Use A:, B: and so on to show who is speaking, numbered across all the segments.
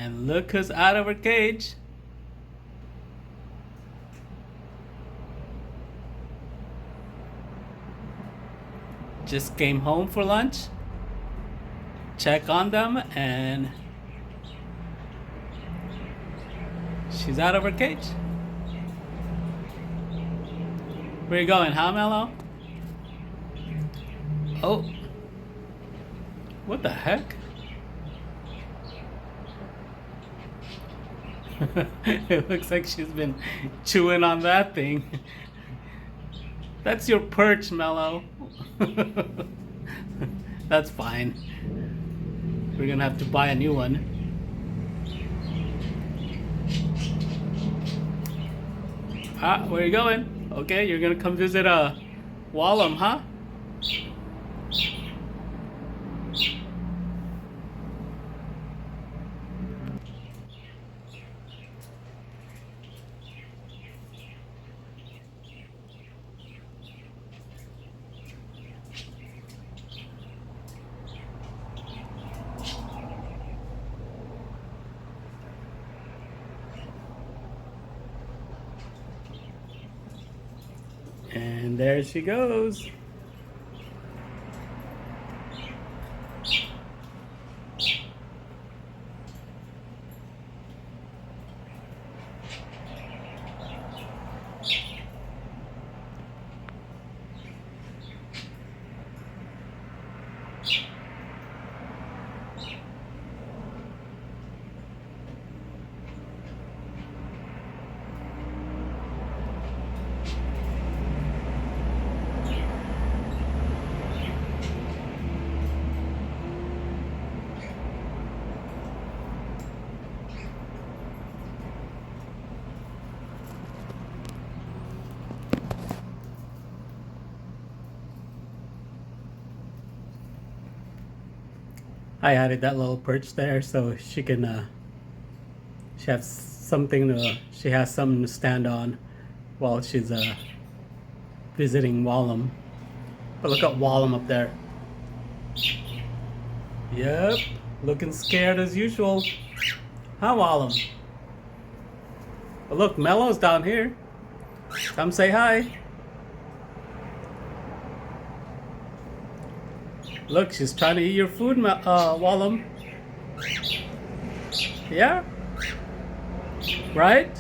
A: And look who's out of her cage. Just came home for lunch. Check on them, and she's out of her cage. Where you going, huh, Mellow? Oh. What the heck? It looks like she's been chewing on that thing. That's your perch, Mellow. That's fine. We're gonna have to buy a new one. Ah, where you going? Okay, you're gonna come visit Wallum, huh? And there she goes. I added that little perch there so she can she has something to stand on while she's visiting Wallum. But look at Wallum up there. Yep, looking scared as usual. Huh, Wallum? But look, Mellow's down here. Come say hi. Look, she's trying to eat your food, Wallum. Yeah? Right?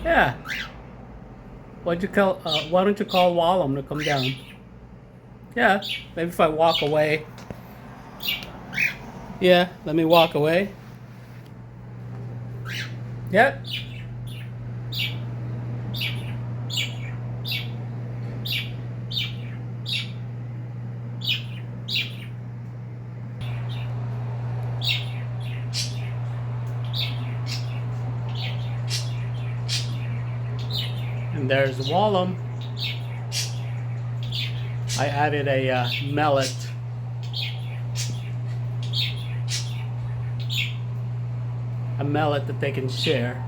A: Yeah. Why don't you call Wallum to come down? Yeah, maybe if I walk away. Yeah, let me walk away. Yep. And there's Wallum. I added a mellet. A mellet that they can share.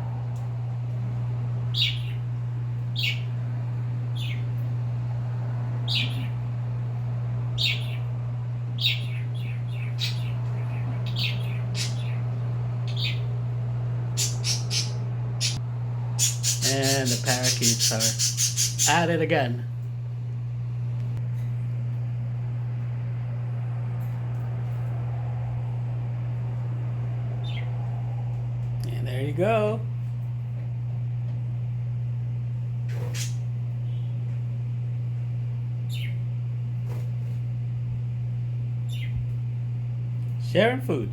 A: And the parakeets are at it again. And there you go. Sharing food.